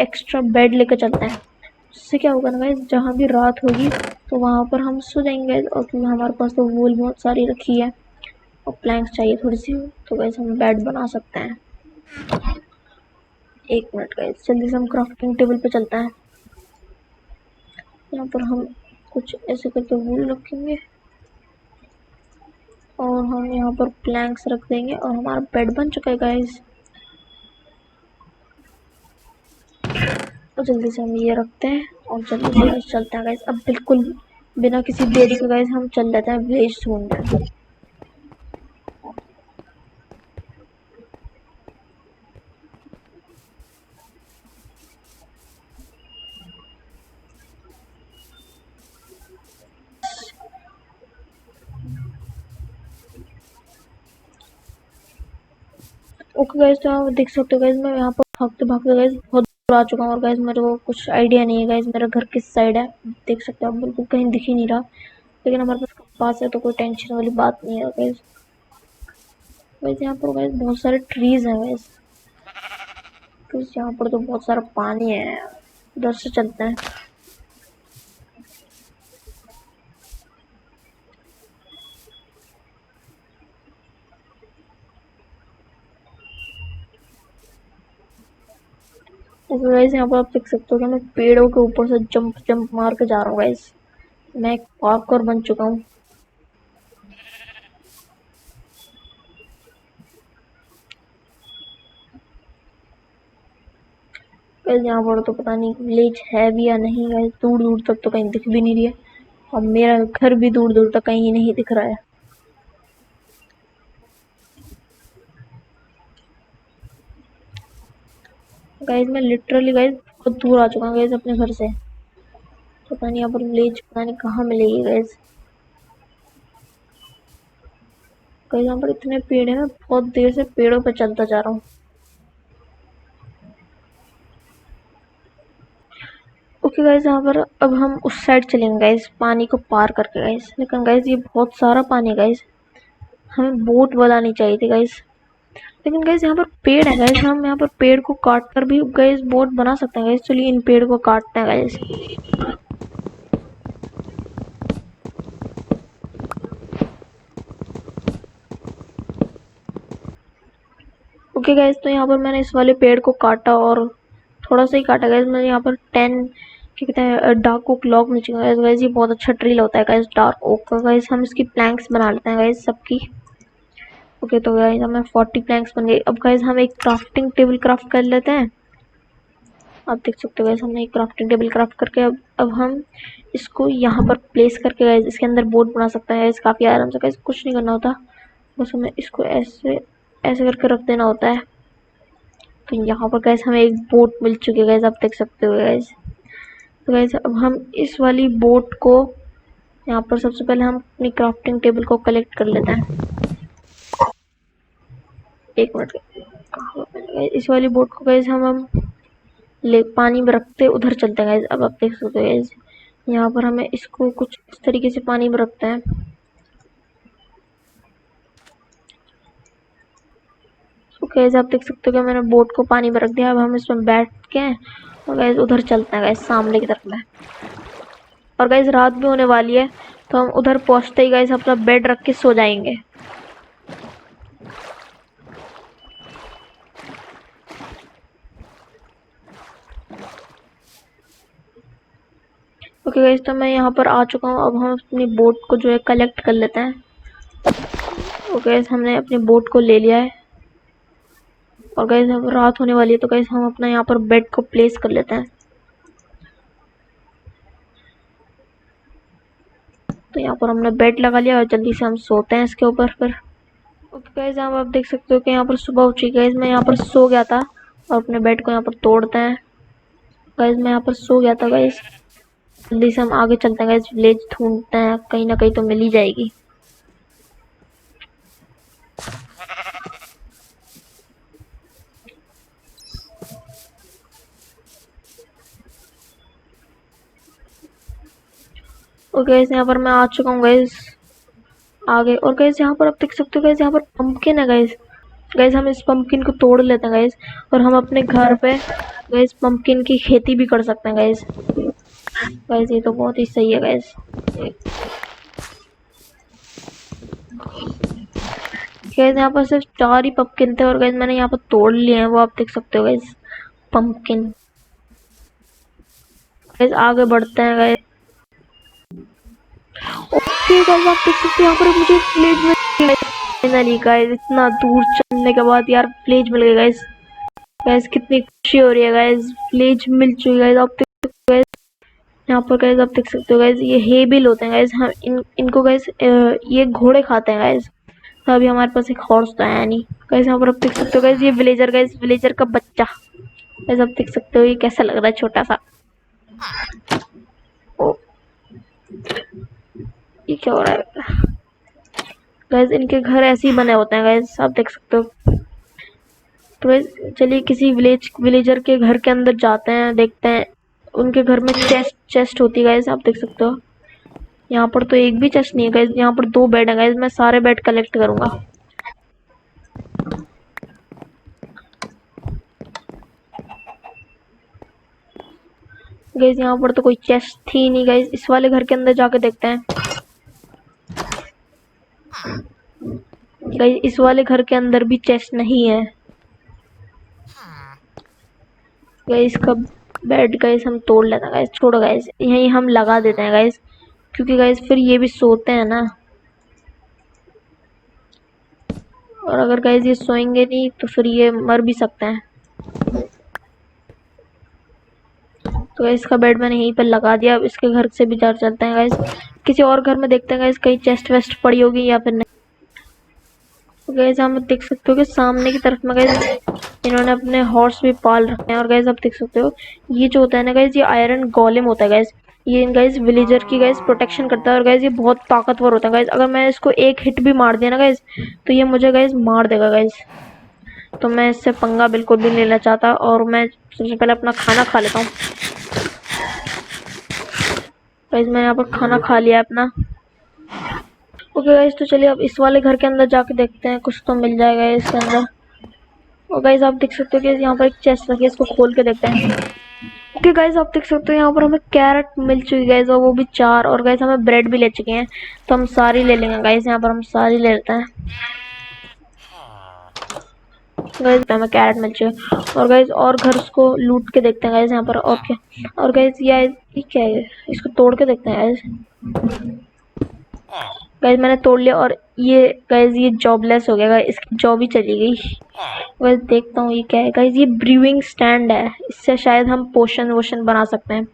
एक्स्ट्रा बेड लेकर चलते हैं। उससे क्या होगा ना गाइस, जहाँ भी रात होगी तो वहाँ पर हम सो जाएंगे। और क्योंकि हमारे पास तो वूल बहुत सारी रखी है और प्लैंक्स चाहिए थोड़ी सी, तो गाइस हम बेड बना सकते हैं। एक मिनट गाइस, जल्दी से हम क्राफ्टिंग टेबल पे चलते हैं। यहाँ पर हम कुछ ऐसे करके वूल रखेंगे और हम यहाँ पर प्लैंक्स रख देंगे और हमारा बेड बन चुका है गाइस। और जल्दी से हम ये रखते हैं और जल्दी से गाइस चलते हैं गाइस। अब बिल्कुल बिना किसी देरी के गाइस हम चल लेते हैं विलेज ढूंढने। ओके गाइस तो आप देख सकते हो गाइस, मैं यहाँ पर भागते भागते गाइस बहुत दूर आ चुका हूँ और गाइस मेरे को कुछ आइडिया नहीं है गाइस मेरा घर किस साइड है। देख सकते हो आप, बिल्कुल कहीं दिख ही नहीं रहा। लेकिन हमारे पास पास है तो कोई टेंशन वाली बात नहीं है गाइस। गाइस यहाँ पर गाइस बहुत सारे ट्रीज हैं गाइस। गाइस यहाँ पर तो बहुत सारा पानी है, उधर से चलते हैं। गाइस यहाँ पर आप देख सकते हो कि मैं पेड़ों के ऊपर से जंप जंप मार के जा रहा हूँ गाइस। मैं एक पार्कर बन चुका हूँ। गाइस यहाँ पर तो पता नहीं विलेज है भी या नहीं गाइस, दूर दूर तक तो कहीं दिख भी नहीं रही है और मेरा घर भी दूर दूर तक कहीं नहीं दिख रहा है। गाइस मैं लिटरली गाइस बहुत दूर आ चुका हूँ गाइस अपने घर से। पता नहीं यहाँ पर विलेज पता नहीं कहाँ मिलेगी गाइस। गाइस यहाँ पर इतने पेड़ हैं, मैं बहुत देर से पेड़ों पर चलता जा रहा हूँ। ओके गाइस, यहाँ पर अब हम उस साइड चलेंगे गाइस, पानी को पार करके गाइस। लेकिन गाइस ये बहुत सारा पानी है गाइस, हमें बोट बनानी चाहिए थी गाइस। लेकिन गाइस यहाँ पर पेड़ है गाइस, हम यहाँ पर पेड़ को काट कर भी गाइस बोट बना सकते हैं गाइस। चलिए इन पेड़ को काटते हैं गाइस। ओके गाइस, तो यहाँ पर मैंने इस वाले पेड़ को काटा और थोड़ा सा ही काटा गाइस। मैंने यहाँ पर 10 क्या कहते हैं डार्क ओक लॉग मिल चुका है गाइस। ये बहुत अच्छा ट्री होता है गाइस डार्क ओक का गाइस। हम इसकी प्लैंक्स बना लेते हैं गाइस सबकी। ओके तो गाइस हमें 40 प्लैंक्स बन गई। अब गाइस हम एक क्राफ्टिंग टेबल क्राफ्ट कर लेते हैं। आप देख सकते हो गाइस, हमने एक क्राफ्टिंग टेबल क्राफ्ट करके अब हम इसको यहाँ पर प्लेस करके गाइस इसके अंदर बोट बना सकते हैं गाइस काफ़ी आराम से गाइस। कुछ नहीं करना होता, बस हमें इसको ऐसे ऐसे करके रख देना होता है। तो यहाँ पर गाइस हमें एक बोट मिल चुकी है गाइस, आप देख सकते हो गाइस। तो गाइस अब हम इस वाली बोट को यहाँ पर सबसे पहले हम अपनी क्राफ्टिंग टेबल को कलेक्ट कर लेते हैं। एक मिनट, इस वाली बोट को गाइस हम ले पानी में रखते उधर चलते हैं गाइस। अब आप देख सकते हो गाइस, यहाँ पर हमें इसको कुछ इस तरीके से पानी में रखते हैं। ओके गाइस, आप देख सकते हो कि मैंने बोट को पानी में रख दिया। अब हम इसमें बैठ के और गाइस उधर चलते हैं गाइस सामने की तरफ में। और गाइस रात भी होने वाली है, तो हम उधर पहुंचते ही गाइस अपना बेड रख के सो जाएंगे। ओके गाइस, तो मैं यहाँ पर आ चुका हूँ। अब हम अपनी बोट को जो है कलेक्ट कर लेते हैं। ओके गाइस, हमने अपनी बोट को ले लिया है और गाइस अब रात होने वाली है, तो गाइस हम अपना यहाँ पर बेड को प्लेस कर लेते हैं। तो यहाँ पर हमने बेड लगा लिया और जल्दी से हम सोते हैं इसके ऊपर फिर। ओके गाइस, यहाँ आप देख सकते हो कि यहाँ पर सुबह हो चुकी है गाइस। मैं यहाँ पर सो गया था और अपने बेड को यहाँ पर तोड़ते हैं गाइस। मैं यहाँ पर सो गया था गाइस। जल्दी से हम आगे चलते हैं गाइस, विलेज ढूंढते हैं, कहीं ना कहीं तो मिल ही जाएगी। ओके गाइस, यहाँ पर मैं आ चुका हूँ गाइस आगे। और गाइस यहाँ पर आप देख सकते हो गाइस, यहाँ पर पंपकिन है गाइस। गाइस हम इस पंपकिन को तोड़ लेते हैं गाइस और हम अपने घर पे गाइस पंपकिन की खेती भी कर सकते हैं गाइस। गाइस ये तो बहुत ही सही है गाइस। गाइस यहाँ पर सिर्फ 4 ही पंपकिन थे और गाइस मैंने यहाँ पर तोड़ लिए हैं, वो आप देख सकते हो गाइस पंपकिन। गाइस आगे बढ़ते हैं गाइस। ओके गाइस, आप देख सकते हो यहाँ पर मुझे विलेज में फाइनली गाइस इतना दूर चलने के बाद यार विलेज मिल गया गाइस। गाइस कितनी खुशी हो रही है गाइस, विलेज मिल चुकी है गाइस। आप देख सकते हो गाइस यहाँ पर गाइस, आप देख सकते हो गाइस ये हे बिल होते हैं गाइस। हम इनको गाइस ये घोड़े खाते हैं गाइस। तो अभी हमारे पास एक हॉर्स तो है नहीं गाइस। यहाँ पर आप देख सकते हो गाइस ये विलेजर गाइस, विलेजर का बच्चा गाइस। आप देख सकते हो ये कैसा लग रहा है, छोटा सा। ओ ये क्या हो रहा है गाइस, इनके घर ऐसे ही बने होते हैं गाइस, आप देख सकते हो। तो गाइस चलिए किसी विलेजर के घर के अंदर जाते हैं, देखते हैं। उनके घर में चेस्ट होती है गाइस, आप देख सकते हो। यहाँ पर तो एक भी चेस्ट नहीं है गाइस, यहाँ पर 2 बेड है गाइस। मैं सारे बेड कलेक्ट करूंगा। गाइस यहाँ पर तो कोई चेस्ट थी नहीं गाइस। इस वाले घर के अंदर जाके देखते हैं। गाइस इस वाले घर के अंदर भी चेस्ट नहीं है गाइस। इसका बेड गाइस हम तोड़ लेते हैं गाइस। छोड़ो गाइस, यहीं हम लगा देते हैं गाइस, क्योंकि गाइस फिर ये भी सोते हैं ना। और अगर गाइस ये सोएंगे नहीं तो फिर ये मर भी सकते हैं। तो गाइस इसका बेड मैंने यहीं पर लगा दिया। अब इसके घर से भी जा चलते हैं गाइस, किसी और घर में देखते हैं गाइस कहीं चेस्ट वेस्ट पड़ी होगी या फिर नहीं। तो गाइस हम देख सकते हो कि सामने की तरफ में गाइस इन्होंने अपने हॉर्स भी पाल रखे हैं। और गाइस आप देख सकते हो ये जो होता है ना गाइस, ये आयरन गोलेम होता है गाइस। ये गाइस विलेजर की गाइस प्रोटेक्शन करता है। और गाइस ये बहुत ताकतवर होता है गाइस। अगर मैं इसको एक हिट भी मार दिया ना गाइस, तो ये मुझे गाइस मार देगा गाइस। तो मैं इससे पंगा बिल्कुल भी नहीं लेना चाहता और मैं सबसे पहले अपना खाना खा लेता हूँ। गाइस मैंने यहाँ पर खाना खा लिया अपना। ओके गाइस, तो चलिए अब इस वाले घर के अंदर जाके देखते हैं, कुछ तो मिल जाएगा इसके अंदर। और गाइस आप देख सकते हो कि यहाँ पर एक चेस्ट रखी है, इसको खोल के देखते हैं। ओके गाइस आप देख सकते हो यहाँ पर हमें कैरेट मिल चुकी है गाइस, और वो भी 4। और गाइस हमें ब्रेड भी ले चुके हैं, तो हम सारी ले लेंगे गाइस। यहाँ पर हम सारी ले लेते हैं गाइस। हमें कैरेट मिल चुके हैं। और गाइस और घर को लूट के देखते हैं गाइस यहाँ पर। और क्या, और गाइस ये क्या है, इसको तोड़ के देखते हैं गाइस। गाइस मैंने तोड़ लिया, और ये गाइस ये जॉबलेस हो गया गाइस, इसकी जॉब ही चली गई। गाइस देखता हूँ ये क्या है गाइस, ये ब्रूइंग स्टैंड है, इससे शायद हम पोशन वोशन बना सकते हैं,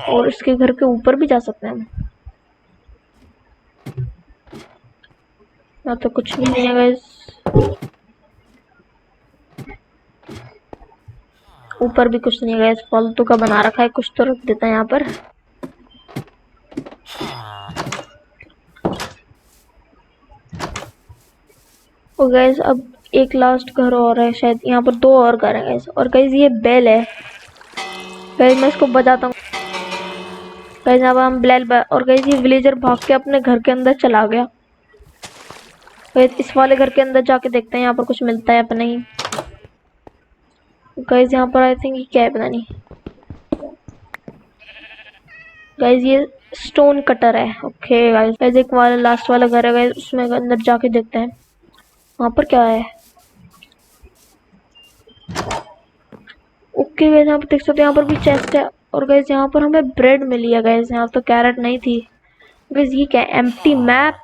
और इसके घर के ऊपर भी जा सकते हैं हम। यहाँ तो कुछ भी नहीं है गाइस, ऊपर भी कुछ नहीं है गाइस, फालतू का बना रखा है। कुछ तो रख देता है यहाँ पर। और गाइस अब एक लास्ट घर और है शायद, यहाँ पर 2 और घर है गाइस। और गाइस ये बेल है गाइस, मैं इसको बजाता हूँ गाइस। अब हम और गाइस ये विलेजर भाग के अपने घर के अंदर चला गया गाइस। इस वाले घर के अंदर जाके देखते हैं यहाँ पर कुछ मिलता है अपने ही। गाइस यहाँ पर आई थिंक ये क्या है पता नहीं गाइस, ये स्टोन कटर है। ओके गाइस एक वाला लास्ट वाला घर है गाइस, उसमें अंदर जाके देखते हैं वहाँ पर क्या है। ओके गाइस यहाँ पर देख सकते हैं, यहाँ पर भी चेस्ट है। और गाइस यहाँ पर हमें ब्रेड मिली है गाइस, यहाँ तो कैरेट नहीं थी गाइस। ये क्या है, एम्प्टी मैप।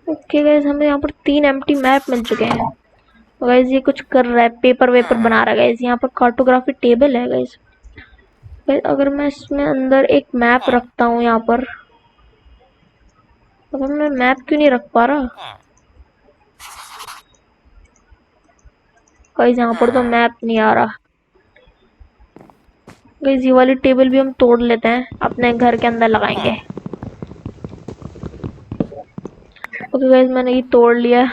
ओके गाइस हमें यहाँ पर 3 एम्प्टी मैप मिल चुके हैं। गाइस ये कुछ कर रहा है, पेपर वेपर बना रहा है गाइस। यहाँ पर कार्टोग्राफी टेबल है गाइस। अगर मैं इसमें अंदर एक मैप रखता हूँ यहाँ पर, अगर मैं मैप क्यों नहीं रख पा रहा गाइस, यहाँ पर तो मैप नहीं आ रहा गाइस। ये वाली टेबल भी हम तोड़ लेते हैं, अपने घर के अंदर लगाएंगे। ओके गाइस मैंने ये तोड़ लिया,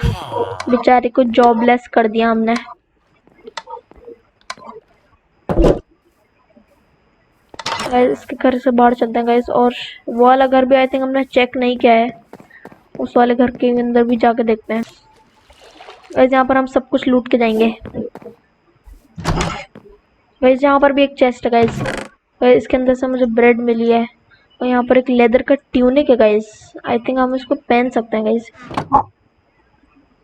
बेचारे को जॉबलेस कर दिया हमने। गाइस इसके घर से बाहर चलते हैं गाइस। और वो वाला घर भी आई थिंक हमने चेक नहीं किया है, उस वाले घर के अंदर भी जाके देखते हैं गाइस। यहाँ पर हम सब कुछ लूट के जाएंगे गाइस। यहाँ पर भी एक चेस्ट है गाइस, इसके अंदर से मुझे ब्रेड मिली है। और यहाँ पर एक लेदर का ट्यूनिक है गाइस, आई थिंक हम इसको पहन सकते हैं गाइस।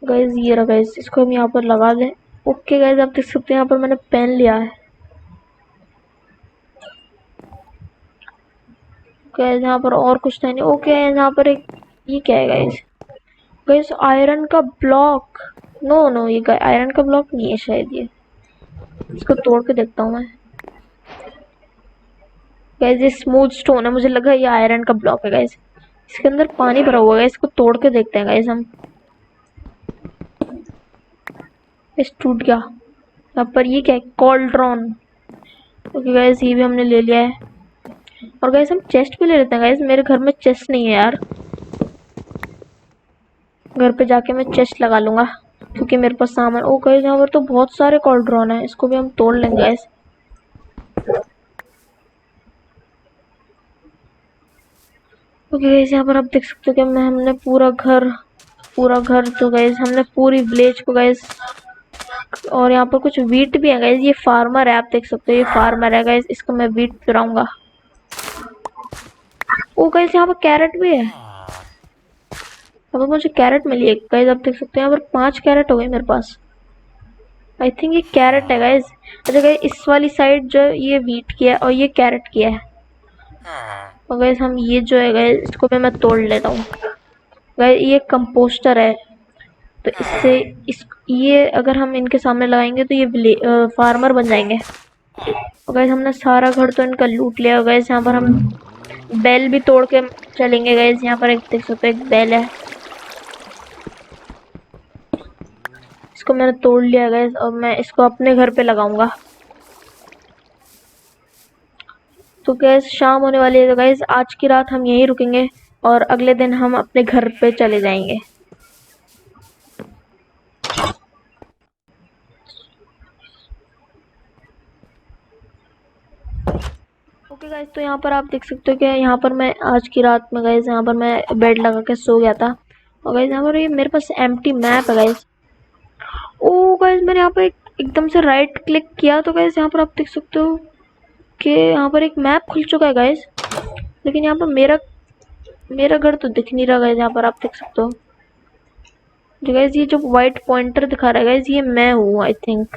गाइस ये रहा गाइस, इसको हम यहाँ पर लगा दें। ओके गाइस आप देख सकते हैं यहाँ पर मैंने पहन लिया है गाइस। यहाँ पर और कुछ नहीं। ओके यहाँ पर एक, ये क्या है गाइस, गाइस आयरन का ब्लॉक। नो नो, ये आयरन का ब्लॉक नहीं है शायद, ये इसको तोड़ के देखता हूँ मैं गाइस। ये स्मूथ स्टोन है, मुझे लगा ये आयरन का ब्लॉक है गाइस। इसके अंदर पानी भरा हुआ है, इसको तोड़ के देखते हैं गाइस हम। इस टूट गया। यहाँ पर ये क्या है, कॉल्ड्रॉन। ओके गाइस ये भी हमने ले लिया है। और गाइस हम चेस्ट भी ले लेते हैं गाइस, मेरे घर में चेस्ट नहीं है यार। घर पे जाके मैं चेस्ट लगा लूंगा, क्योंकि मेरे पास सामान। ओ गाइस यहाँ पर तो बहुत सारे कॉल्ड्रॉन है, इसको भी हम तोड़ लेंगे गाइस। ओके गाइस यहाँ पर आप देख सकते हो कि हमने पूरा घर तो गाइस हमने पूरी विलेज को गाइस। और यहाँ पर कुछ वीट भी है गाइस, ये फार्मर है, आप देख सकते हो ये फार्मर है गाइस, इसको मैं वीट पिराऊंगा। ओ गाइस यहाँ पर कैरेट भी है, अब मुझे कैरेट मिली है गाइस। आप देख सकते हैं यहाँ पर 5 कैरेट हो गए मेरे पास। आई थिंक ये कैरेट है गाइस। अच्छा गाइस इस वाली साइड जो ये वीट किया है और ये कैरेट किया है। और गाइस हम ये जो है गाइस, इसको भी मैं तोड़ लेता हूँ गाइस। ये कंपोस्टर है, तो इससे ये अगर हम इनके सामने लगाएंगे तो ये फार्मर बन जाएंगे। और गाइस हमने सारा घर तो इनका लूट लिया। और गाइस यहाँ पर हम बेल भी तोड़ के चलेंगे गाइस। यहाँ पर एक देख सकते हो एक बेल है, इसको मैंने तोड़ लिया गाइस, और मैं इसको अपने घर पे लगाऊंगा। तो गैस शाम होने वाली है, तो गैस आज की रात हम यहीं रुकेंगे और अगले दिन हम अपने घर पे चले जाएंगे। ओके गाइस तो यहाँ पर आप देख सकते हो कि यहाँ पर मैं आज की रात में गाइस यहाँ पर मैं बेड लगा के सो गया था। और गाइस यहाँ पर ये मेरे पास एम्प्टी मैप है गाइस। ओ गाइस मैंने यहाँ पर एकदम से राइट क्लिक किया तो गाइस यहाँ पर आप देख सकते हो कि यहाँ पर एक मैप खुल चुका है गाइस। लेकिन यहाँ पर मेरा घर तो दिख नहीं रहा गाइस। यहाँ पर आप देख सकते हो जो गाइस ये जो व्हाइट पॉइंटर दिखा रहा है गाइस ये मैं हूँ आई थिंक।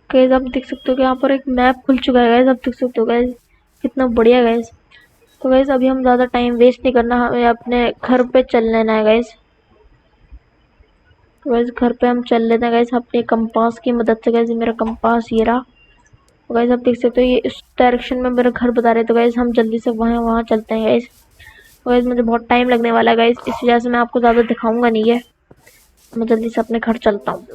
गाइस आप देख सकते हो कि यहाँ पर एक मैप खुल चुका है गाइस। आप देख सकते हो गाइस कितना बढ़िया गाइस। तो गाइस अभी हम ज़्यादा टाइम वेस्ट नहीं करना, हमें अपने घर पे चल लेना है गाइस। तो गाइस घर पे हम चल लेते हैं गाइस अपने कंपास की मदद से। गाइस मेरा कंपास ये रहा। तो गाइस आप देख सकते हो ये इस डायरेक्शन में मेरा घर बता रहे। तो गाइस हम जल्दी से वहाँ चलते हैं गाइस। तो गाइस मुझे बहुत टाइम लगने वाला है गाइस, इस वजह से मैं आपको ज़्यादा दिखाऊंगा नहीं है। मैं जल्दी से अपने घर चलता हूँ।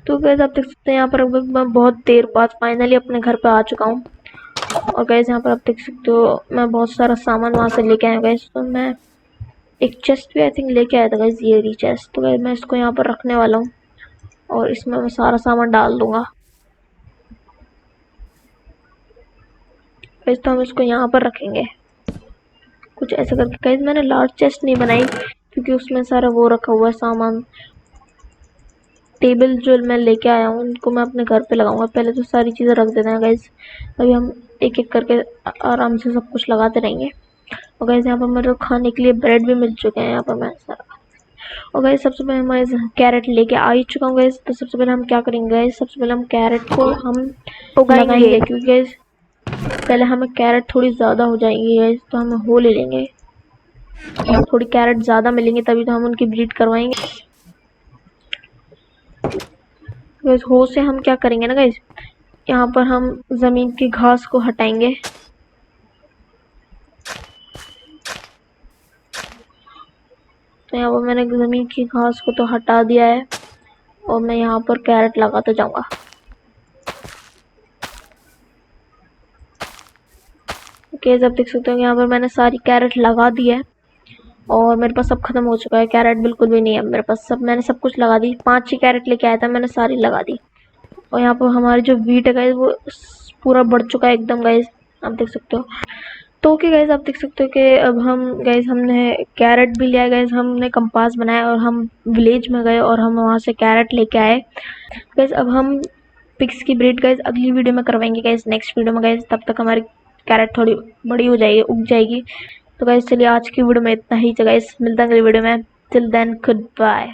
तो गाइस आप देख सकते हैं यहाँ पर मैं बहुत देर बाद फाइनली अपने घर पे आ चुका हूँ। और गाइस यहाँ पर आप देख सकते हो मैं बहुत सारा सामान वहाँ से लेके आया गाइस। तो मैं एक चेस्ट भी आई थिंक लेके आया था गाइस, ये रही चेस्ट। तो गाइस मैं इसको यहाँ पर रखने वाला हूँ और इसमें मैं सारा सामान डाल दूंगा गाइस। तो हम इसको यहाँ पर रखेंगे कुछ ऐसे करके। गाइस मैंने लार्ज चेस्ट नहीं बनाई क्योंकि उसमें सारा वो रखा हुआ है सामान। टेबल जो मैं लेके आया हूँ उनको मैं अपने घर पे लगाऊंगा। पहले तो सारी चीज़ें रख देते हैं गाइस, अभी हम एक एक करके आराम से सब कुछ लगाते रहेंगे। और गाइस यहाँ पर मेरे खाने के लिए ब्रेड भी मिल चुके हैं यहाँ पर मैं सारा। और गाइस सबसे पहले मैं कैरेट लेके आ ही चुका हूँ गाइस। तो सबसे पहले हम क्या करेंगे गाइस, सबसे पहले हम कैरेट को हम लगाएंगे क्योंकि गाइस पहले हमें कैरेट थोड़ी ज़्यादा हो जाएंगी गाइस। तो हम वो ले लेंगे, थोड़ी कैरेट ज़्यादा मिलेंगे तभी तो हम उनकी ब्रीड करवाएंगे गाइस। हो से हम क्या करेंगे ना गाइस, यहाँ पर हम ज़मीन की घास को हटाएंगे। तो यहाँ पर मैंने ज़मीन की घास को तो हटा दिया है और मैं यहाँ पर कैरेट लगाता जाऊंगा। ओके आप देख सकते हो यहाँ पर मैंने सारी कैरेट लगा दी है और मेरे पास सब खत्म हो चुका है। कैरेट बिल्कुल भी नहीं है मेरे पास, सब मैंने सब कुछ लगा दी। 5-6 कैरेट लेके आया था, मैंने सारी लगा दी। और यहाँ पर हमारी जो वीट है गाइस वो पूरा बढ़ चुका है एकदम गाइस, आप देख सकते हो। तो ओके गाइस आप देख सकते हो कि अब हम गाइस हमने कैरेट भी लिया गाइस, हमने कंपास बनाया और हम विलेज में गए और हम वहाँ से कैरेट लेके आए गाइस। अब हम पिग्स की ब्रीड गाइस अगली वीडियो में करवाएंगे गाइस, नेक्स्ट वीडियो में गाइस। तब तक हमारी कैरेट थोड़ी बड़ी हो जाएगी, उग जाएगी। तो गाइस चलिए आज की वीडियो में इतना ही। गाइस मिलता है अगली वीडियो में, टिल देन गुड बाय।